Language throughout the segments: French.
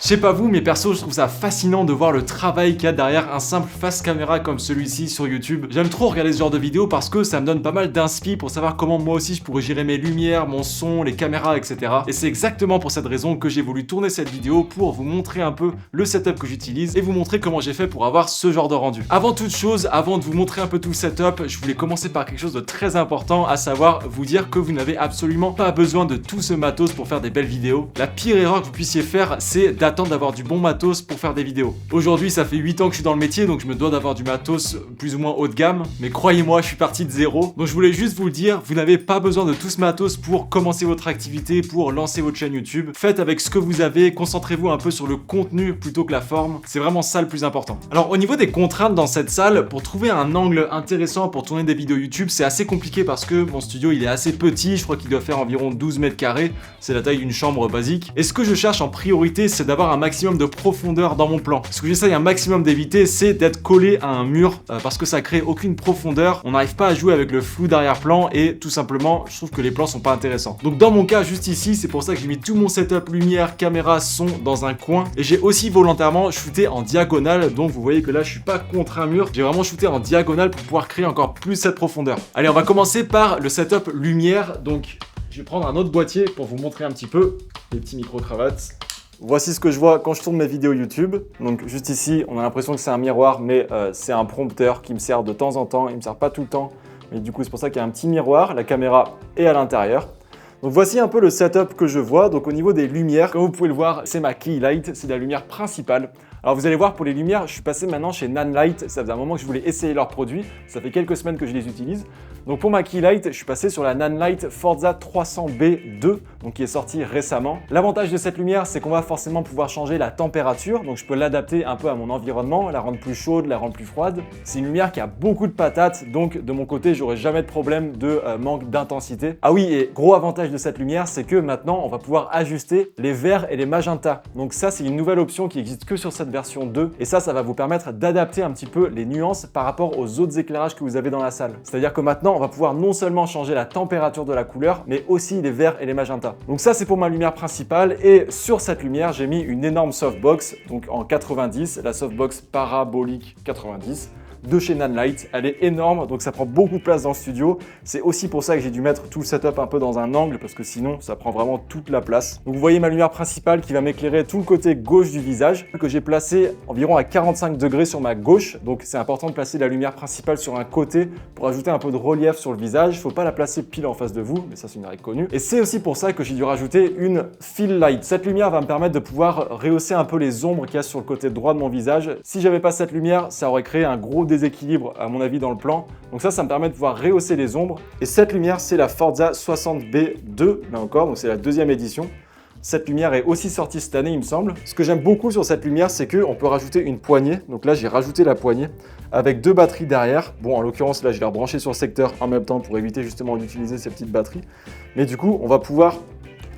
Je sais pas vous, mais perso, je trouve ça fascinant de voir le travail qu'il y a derrière un simple face caméra comme celui-ci sur YouTube. J'aime trop regarder ce genre de vidéos parce que ça me donne pas mal d'inspi pour savoir comment moi aussi je pourrais gérer mes lumières, mon son, les caméras, etc. Et c'est exactement pour cette raison que j'ai voulu tourner cette vidéo pour vous montrer un peu le setup que j'utilise et vous montrer comment j'ai fait pour avoir ce genre de rendu. Avant toute chose, avant de vous montrer un peu tout le setup, je voulais commencer par quelque chose de très important, à savoir vous dire que vous n'avez absolument pas besoin de tout ce matos pour faire des belles vidéos. La pire erreur que vous puissiez faire, c'est d'attendre d'avoir du bon matos pour faire des vidéos. Aujourd'hui, ça fait 8 ans que je suis dans le métier, donc je me dois d'avoir du matos plus ou moins haut de gamme, mais croyez-moi, je suis parti de zéro. Donc je voulais juste vous le dire, vous n'avez pas besoin de tout ce matos pour commencer votre activité, pour lancer votre chaîne YouTube. Faites avec ce que vous avez, concentrez-vous un peu sur le contenu plutôt que la forme. C'est vraiment ça le plus important. Alors au niveau des contraintes dans cette salle, pour trouver un angle intéressant pour tourner des vidéos YouTube, c'est assez compliqué parce que mon studio il est assez petit, je crois qu'il doit faire environ 12 mètres carrés, c'est la taille d'une chambre basique. Et ce que je cherche en priorité, c'est d'avoir un maximum de profondeur dans mon plan. Ce que j'essaye un maximum d'éviter, c'est d'être collé à un mur parce que ça crée aucune profondeur, on n'arrive pas à jouer avec le flou d'arrière-plan et tout simplement, je trouve que les plans sont pas intéressants. Donc dans mon cas, juste ici, c'est pour ça que j'ai mis tout mon setup lumière, caméra, son dans un coin et j'ai aussi volontairement shooté en diagonale, donc vous voyez que là je suis pas contre un mur, j'ai vraiment shooté en diagonale pour pouvoir créer encore plus cette profondeur. Allez, on va commencer par le setup lumière, donc je vais prendre un autre boîtier pour vous montrer un petit peu les petits micro-cravates. Voici ce que je vois quand je tourne mes vidéos YouTube. Donc juste ici, on a l'impression que c'est un miroir, mais c'est un prompteur qui me sert de temps en temps. Il me sert pas tout le temps, mais du coup c'est pour ça qu'il y a un petit miroir. La caméra est à l'intérieur. Donc voici un peu le setup que je vois. Donc au niveau des lumières, comme vous pouvez le voir, c'est ma key light, c'est la lumière principale. Alors vous allez voir, pour les lumières, je suis passé maintenant chez Nanlite. Ça faisait un moment que je voulais essayer leurs produits. Ça fait quelques semaines que je les utilise. Donc pour ma key light, je suis passé sur la Nanlite Forza 300B2, donc qui est sortie récemment. L'avantage de cette lumière, c'est qu'on va forcément pouvoir changer la température. Donc je peux l'adapter un peu à mon environnement, la rendre plus chaude, la rendre plus froide. C'est une lumière qui a beaucoup de patates, donc de mon côté, j'aurai jamais de problème de manque d'intensité. Ah oui, et gros avantage de cette lumière, c'est que maintenant, on va pouvoir ajuster les verts et les magentas. Donc ça, c'est une nouvelle option qui existe que sur cette version 2. Et ça va vous permettre d'adapter un petit peu les nuances par rapport aux autres éclairages que vous avez dans la salle. C'est-à-dire que maintenant, on va pouvoir non seulement changer la température de la couleur, mais aussi les verts et les magentas. Donc ça, c'est pour ma lumière principale. Et sur cette lumière, j'ai mis une énorme softbox, donc en 90, la softbox parabolique 90. De chez Nanlite, elle est énorme, donc ça prend beaucoup de place dans le studio. C'est aussi pour ça que j'ai dû mettre tout le setup un peu dans un angle, parce que sinon ça prend vraiment toute la place. Donc vous voyez ma lumière principale qui va m'éclairer tout le côté gauche du visage, que j'ai placé environ à 45 degrés sur ma gauche. Donc c'est important de placer la lumière principale sur un côté pour ajouter un peu de relief sur le visage. Il ne faut pas la placer pile en face de vous, mais ça c'est une règle connue. Et c'est aussi pour ça que j'ai dû rajouter une fill light. Cette lumière va me permettre de pouvoir rehausser un peu les ombres qu'il y a sur le côté droit de mon visage. Si j'avais pas cette lumière, ça aurait créé un gros déséquilibre à mon avis dans le plan. Donc ça me permet de pouvoir rehausser les ombres. Et cette lumière, c'est la Forza 60B2, là encore, donc c'est la deuxième édition. Cette lumière est aussi sortie cette année, il me semble. Ce que j'aime beaucoup sur cette lumière, c'est qu'on peut rajouter une poignée. Donc là, j'ai rajouté la poignée avec deux batteries derrière. Bon, en l'occurrence, là, je vais rebrancher sur le secteur en même temps pour éviter justement d'utiliser ces petites batteries. Mais du coup, on va pouvoir...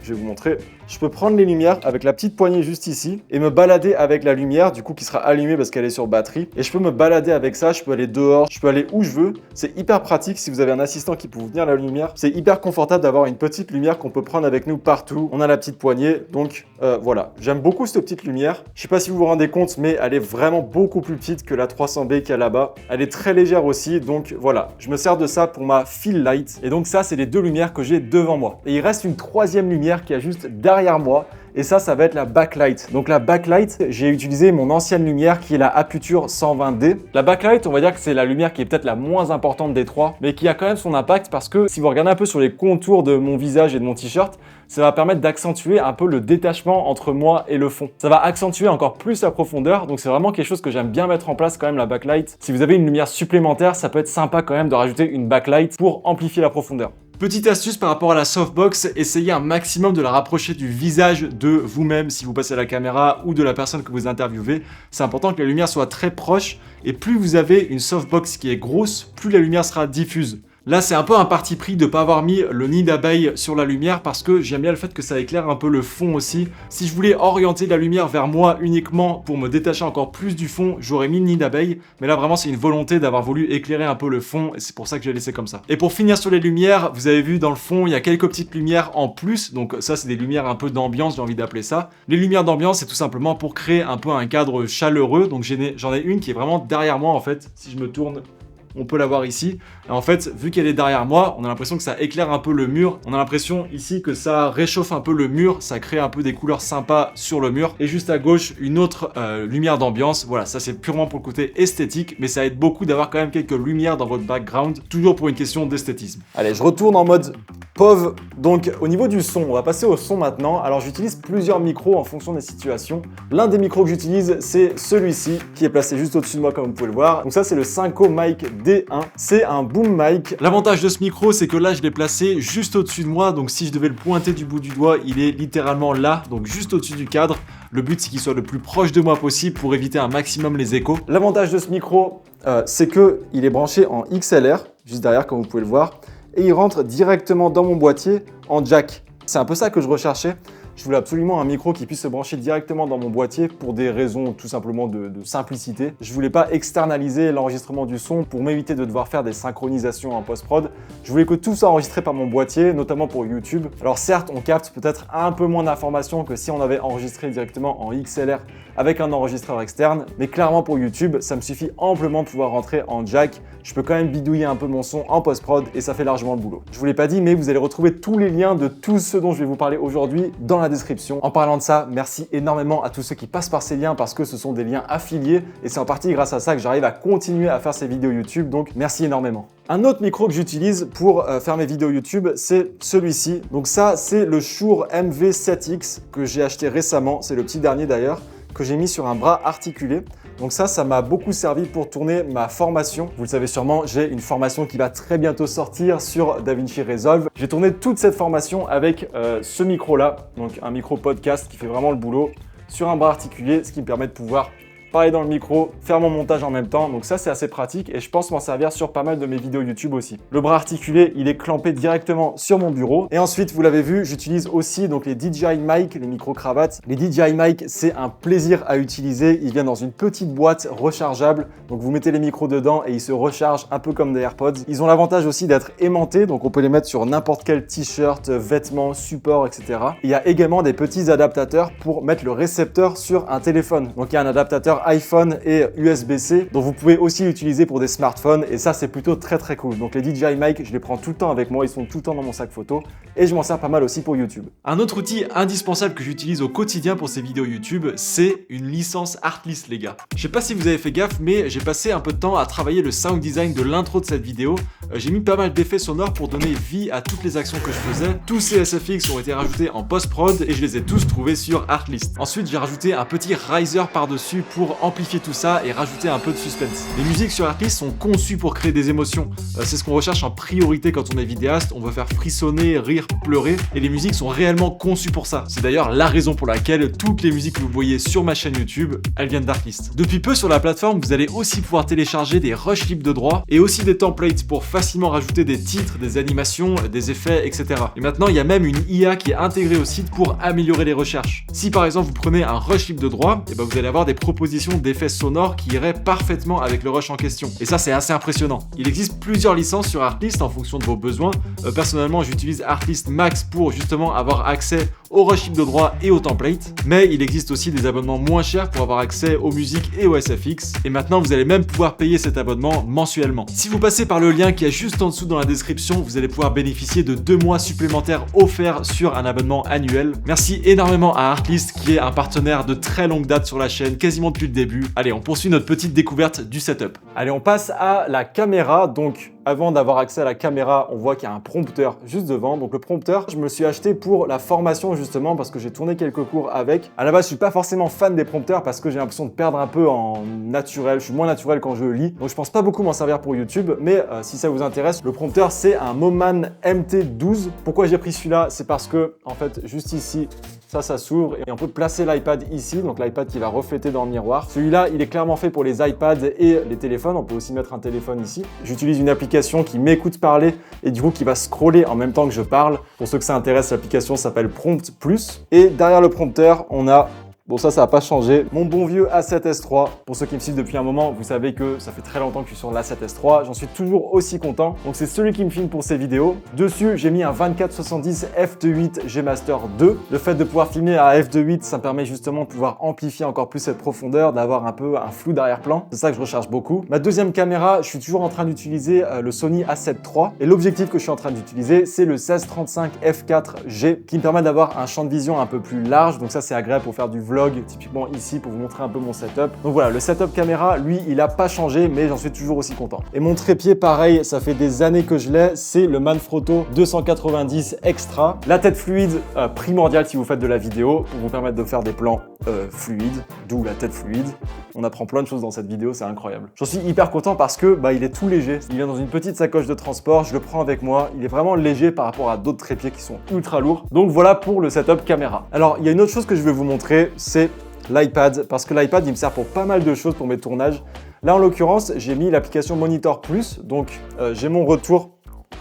Je vais vous montrer. Je peux prendre les lumières avec la petite poignée juste ici et me balader avec la lumière, du coup qui sera allumée parce qu'elle est sur batterie. Et je peux me balader avec ça, je peux aller dehors, je peux aller où je veux. C'est hyper pratique si vous avez un assistant qui peut vous tenir la lumière. C'est hyper confortable d'avoir une petite lumière qu'on peut prendre avec nous partout. On a la petite poignée, donc voilà. J'aime beaucoup cette petite lumière. Je sais pas si vous vous rendez compte, mais elle est vraiment beaucoup plus petite que la 300B qu'il y a là-bas. Elle est très légère aussi, donc voilà. Je me sers de ça pour ma fill light. Et donc ça, c'est les deux lumières que j'ai devant moi. Et il reste une troisième lumière qui est juste derrière moi. Et ça va être la backlight. Donc la backlight, j'ai utilisé mon ancienne lumière qui est la Aputure 120D. La backlight, on va dire que c'est la lumière qui est peut-être la moins importante des trois, mais qui a quand même son impact parce que si vous regardez un peu sur les contours de mon visage et de mon t-shirt, ça va permettre d'accentuer un peu le détachement entre moi et le fond. Ça va accentuer encore plus la profondeur, donc c'est vraiment quelque chose que j'aime bien mettre en place quand même, la backlight. Si vous avez une lumière supplémentaire, ça peut être sympa quand même de rajouter une backlight pour amplifier la profondeur. Petite astuce par rapport à la softbox, essayez un maximum de la rapprocher du visage de vous-même si vous passez à la caméra ou de la personne que vous interviewez. C'est important que la lumière soit très proche et plus vous avez une softbox qui est grosse, plus la lumière sera diffuse. Là, c'est un peu un parti pris de pas avoir mis le nid d'abeille sur la lumière parce que j'aime bien le fait que ça éclaire un peu le fond aussi. Si je voulais orienter la lumière vers moi uniquement pour me détacher encore plus du fond, j'aurais mis le nid d'abeille. Mais là, vraiment, c'est une volonté d'avoir voulu éclairer un peu le fond et c'est pour ça que j'ai laissé comme ça. Et pour finir sur les lumières, vous avez vu dans le fond, il y a quelques petites lumières en plus. Donc ça, c'est des lumières un peu d'ambiance, j'ai envie d'appeler ça. Les lumières d'ambiance, c'est tout simplement pour créer un peu un cadre chaleureux. Donc j'en ai une qui est vraiment derrière moi en fait. Si je me tourne, on peut la voir ici. Et en fait, vu qu'elle est derrière moi, on a l'impression que ça éclaire un peu le mur. On a l'impression ici que ça réchauffe un peu le mur, ça crée un peu des couleurs sympas sur le mur. Et juste à gauche, une autre lumière d'ambiance. Voilà, ça c'est purement pour le côté esthétique, mais ça aide beaucoup d'avoir quand même quelques lumières dans votre background, toujours pour une question d'esthétisme. Allez, je retourne en mode POV. Donc au niveau du son, on va passer au son maintenant. Alors j'utilise plusieurs micros en fonction des situations. L'un des micros que j'utilise, c'est celui-ci, qui est placé juste au-dessus de moi comme vous pouvez le voir. Donc ça, c'est le Synco Mic D1. C'est un boom mic. L'avantage de ce micro, c'est que là, je l'ai placé juste au-dessus de moi. Donc si je devais le pointer du bout du doigt, il est littéralement là, donc juste au-dessus du cadre. Le but, c'est qu'il soit le plus proche de moi possible pour éviter un maximum les échos. L'avantage de ce micro, c'est qu'il est branché en XLR, juste derrière, comme vous pouvez le voir. Et il rentre directement dans mon boîtier en jack. C'est un peu ça que je recherchais. Je voulais absolument un micro qui puisse se brancher directement dans mon boîtier pour des raisons tout simplement de simplicité. Je voulais pas externaliser l'enregistrement du son pour m'éviter de devoir faire des synchronisations en post-prod. Je voulais que tout soit enregistré par mon boîtier, notamment pour YouTube. Alors certes, on capte peut-être un peu moins d'informations que si on avait enregistré directement en XLR avec un enregistreur externe, mais clairement pour YouTube, ça me suffit amplement de pouvoir rentrer en jack. Je peux quand même bidouiller un peu mon son en post-prod et ça fait largement le boulot. Je vous l'ai pas dit, mais vous allez retrouver tous les liens de tout ce dont je vais vous parler aujourd'hui dans la description. En parlant de ça, merci énormément à tous ceux qui passent par ces liens parce que ce sont des liens affiliés et c'est en partie grâce à ça que j'arrive à continuer à faire ces vidéos YouTube, donc merci énormément. Un autre micro que j'utilise pour faire mes vidéos YouTube, c'est celui-ci. Donc ça, c'est le Shure MV7X que j'ai acheté récemment, c'est le petit dernier d'ailleurs, que j'ai mis sur un bras articulé. Donc ça m'a beaucoup servi pour tourner ma formation. Vous le savez sûrement, j'ai une formation qui va très bientôt sortir sur DaVinci Resolve. J'ai tourné toute cette formation avec ce micro-là, donc un micro podcast qui fait vraiment le boulot, sur un bras articulé, ce qui me permet de pouvoir parler dans le micro, faire mon montage en même temps. Donc ça, c'est assez pratique et je pense m'en servir sur pas mal de mes vidéos YouTube aussi. Le bras articulé, il est clampé directement sur mon bureau. Et ensuite, vous l'avez vu, j'utilise aussi donc les DJI Mic, les micro-cravates. Les DJI Mic, c'est un plaisir à utiliser. Il vient dans une petite boîte rechargeable. Donc vous mettez les micros dedans et ils se rechargent un peu comme des AirPods. Ils ont l'avantage aussi d'être aimantés, donc on peut les mettre sur n'importe quel t-shirt, vêtements, support, etc. Il y a également des petits adaptateurs pour mettre le récepteur sur un téléphone. Donc il y a un adaptateur iPhone et USB-C, dont vous pouvez aussi l'utiliser pour des smartphones et ça c'est plutôt très cool. Donc les DJI Mic, je les prends tout le temps avec moi, ils sont tout le temps dans mon sac photo et je m'en sers pas mal aussi pour YouTube. Un autre outil indispensable que j'utilise au quotidien pour ces vidéos YouTube, c'est une licence Artlist les gars. Je sais pas si vous avez fait gaffe, mais j'ai passé un peu de temps à travailler le sound design de l'intro de cette vidéo. J'ai mis pas mal d'effets sonores pour donner vie à toutes les actions que je faisais. Tous ces SFX ont été rajoutés en post-prod et je les ai tous trouvés sur Artlist. Ensuite, j'ai rajouté un petit riser par-dessus pour amplifier tout ça et rajouter un peu de suspense. Les musiques sur Artlist sont conçues pour créer des émotions. C'est ce qu'on recherche en priorité quand on est vidéaste. On veut faire frissonner, rire, pleurer et les musiques sont réellement conçues pour ça. C'est d'ailleurs la raison pour laquelle toutes les musiques que vous voyez sur ma chaîne YouTube, elles viennent d'Artlist. Depuis peu sur la plateforme, vous allez aussi pouvoir télécharger des rushs libres de droit et aussi des templates pour facilement rajouter des titres, des animations, des effets, etc. Et maintenant, il y a même une IA qui est intégrée au site pour améliorer les recherches. Si par exemple vous prenez un rush libre de droit, et ben vous allez avoir des propositions d'effets sonores qui iraient parfaitement avec le rush en question. Et ça, c'est assez impressionnant. Il existe plusieurs licences sur Artlist en fonction de vos besoins. Personnellement, j'utilise Artlist Max pour justement avoir accès au rush libre de droit et aux templates. Mais il existe aussi des abonnements moins chers pour avoir accès aux musiques et aux SFX. Et maintenant, vous allez même pouvoir payer cet abonnement mensuellement. Si vous passez par le lien qui est juste en dessous dans la description, vous allez pouvoir bénéficier de 2 mois supplémentaires offerts sur un abonnement annuel. Merci énormément à Artlist qui est un partenaire de très longue date sur la chaîne, quasiment depuis le début. Allez, on poursuit notre petite découverte du setup. Allez, on passe à la caméra. Donc, avant d'avoir accès à la caméra, on voit qu'il y a un prompteur juste devant. Donc le prompteur, je me le suis acheté pour la formation justement parce que j'ai tourné quelques cours avec. À la base, je suis pas forcément fan des prompteurs parce que j'ai l'impression de perdre un peu en naturel. Je suis moins naturel quand je lis. Donc je pense pas beaucoup m'en servir pour YouTube. Mais si ça vous intéresse, le prompteur, c'est un Moman MT12. Pourquoi j'ai pris celui-là? C'est parce que, en fait, juste ici, ça s'ouvre et on peut placer l'iPad ici, donc l'iPad qui va refléter dans le miroir. Celui-là, il est clairement fait pour les iPads et les téléphones. On peut aussi mettre un téléphone ici. J'utilise une application qui m'écoute parler et du coup qui va scroller en même temps que je parle. Pour ceux que ça intéresse, l'application s'appelle Prompt Plus. Et derrière le prompteur, on a... Bon, ça n'a pas changé. Mon bon vieux A7S3. Pour ceux qui me suivent depuis un moment, vous savez que ça fait très longtemps que je suis sur l'A7S3. J'en suis toujours aussi content. Donc, c'est celui qui me filme pour ces vidéos. Dessus, j'ai mis un 24-70 f2.8 G Master 2. Le fait de pouvoir filmer à f2.8, ça me permet justement de pouvoir amplifier encore plus cette profondeur, d'avoir un peu un flou d'arrière-plan. C'est ça que je recherche beaucoup. Ma deuxième caméra, je suis toujours en train d'utiliser le Sony A7 III. Et l'objectif que je suis en train d'utiliser, c'est le 16-35 f4G qui me permet d'avoir un champ de vision un peu plus large. Donc ça, c'est agréable pour faire du vlog. Typiquement ici pour vous montrer un peu mon setup. Donc voilà, le setup caméra, lui, il a pas changé, mais j'en suis toujours aussi content. Et mon trépied, pareil, ça fait des années que je l'ai, c'est le Manfrotto 290 Extra. La tête fluide, primordiale si vous faites de la vidéo, pour vous permettre de faire des plans fluides, d'où la tête fluide. On apprend plein de choses dans cette vidéo, c'est incroyable. J'en suis hyper content parce que il est tout léger. Il vient dans une petite sacoche de transport, je le prends avec moi. Il est vraiment léger par rapport à d'autres trépieds qui sont ultra lourds. Donc voilà pour le setup caméra. Alors, il y a une autre chose que je vais vous montrer, c'est l'iPad, parce que l'iPad, il me sert pour pas mal de choses pour mes tournages. Là, en l'occurrence, j'ai mis l'application Monitor Plus, donc j'ai mon retour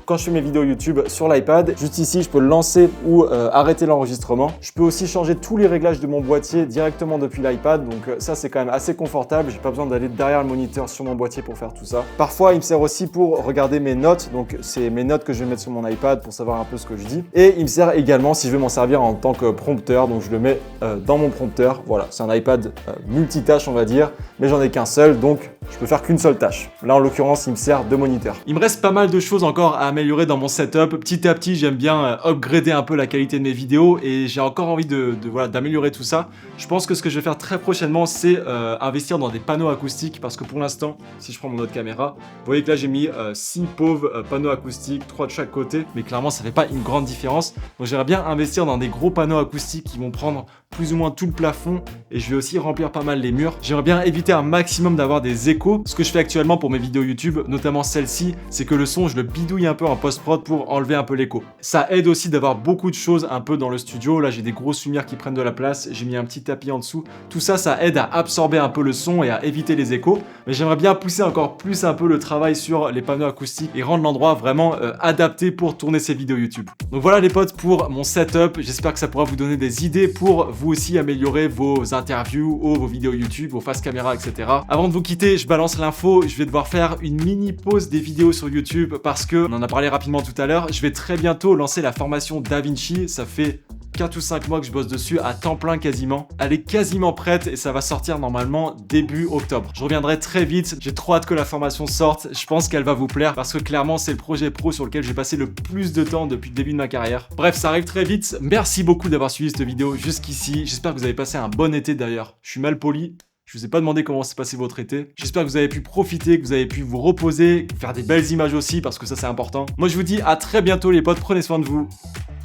quand je fais mes vidéos YouTube sur l'iPad. Juste ici, je peux le lancer ou arrêter l'enregistrement. Je peux aussi changer tous les réglages de mon boîtier directement depuis l'iPad. Donc ça, c'est quand même assez confortable. J'ai pas besoin d'aller derrière le moniteur sur mon boîtier pour faire tout ça. Parfois, il me sert aussi pour regarder mes notes. Donc c'est mes notes que je vais mettre sur mon iPad pour savoir un peu ce que je dis. Et il me sert également si je veux m'en servir en tant que prompteur. Donc je le mets dans mon prompteur. Voilà, c'est un iPad multitâche, on va dire. Mais j'en ai qu'un seul, donc je peux faire qu'une seule tâche. Là, en l'occurrence, il me sert de moniteur. Il me reste pas mal de choses encore à améliorer dans mon setup. Petit à petit, j'aime bien upgrader un peu la qualité de mes vidéos et j'ai encore envie d'améliorer tout ça. Je pense que ce que je vais faire très prochainement, c'est investir dans des panneaux acoustiques parce que pour l'instant, si je prends mon autre caméra, vous voyez que là, j'ai mis 6 pauvres panneaux acoustiques, 3 de chaque côté, mais clairement, ça fait pas une grande différence. Donc, j'aimerais bien investir dans des gros panneaux acoustiques qui vont prendre plus ou moins tout le plafond et je vais aussi remplir pas mal les murs. J'aimerais bien éviter un maximum d'avoir des échos. Ce que je fais actuellement pour mes vidéos YouTube, notamment celle-ci, c'est que le son, je le bidouille un peu en post-prod pour enlever un peu l'écho. Ça aide aussi d'avoir beaucoup de choses un peu dans le studio. Là, j'ai des grosses lumières qui prennent de la place. J'ai mis un petit tapis en dessous. Tout ça, ça aide à absorber un peu le son et à éviter les échos. Mais j'aimerais bien pousser encore plus un peu le travail sur les panneaux acoustiques et rendre l'endroit vraiment adapté pour tourner ces vidéos YouTube. Donc voilà les potes pour mon setup. J'espère que ça pourra vous donner des idées pour vous aussi améliorer vos interviews ou vos vidéos YouTube, vos face caméra, etc. Avant de vous quitter, je balance l'info. Je vais devoir faire une mini pause des vidéos sur YouTube parce que, on en a parlé rapidement tout à l'heure, je vais très bientôt lancer la formation DaVinci. Ça fait 4 ou 5 mois que je bosse dessus à temps plein quasiment. Elle est quasiment prête et ça va sortir normalement début octobre. Je reviendrai très vite, j'ai trop hâte que la formation sorte. Je pense qu'elle va vous plaire parce que clairement c'est le projet pro sur lequel j'ai passé le plus de temps depuis le début de ma carrière. Bref, ça arrive très vite. Merci beaucoup d'avoir suivi cette vidéo jusqu'ici. J'espère que vous avez passé un bon été d'ailleurs. Je suis mal poli. Je vous ai pas demandé comment s'est passé votre été. J'espère que vous avez pu profiter, que vous avez pu vous reposer, faire des belles images aussi parce que ça c'est important. Moi je vous dis à très bientôt les potes, prenez soin de vous.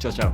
Ciao ciao.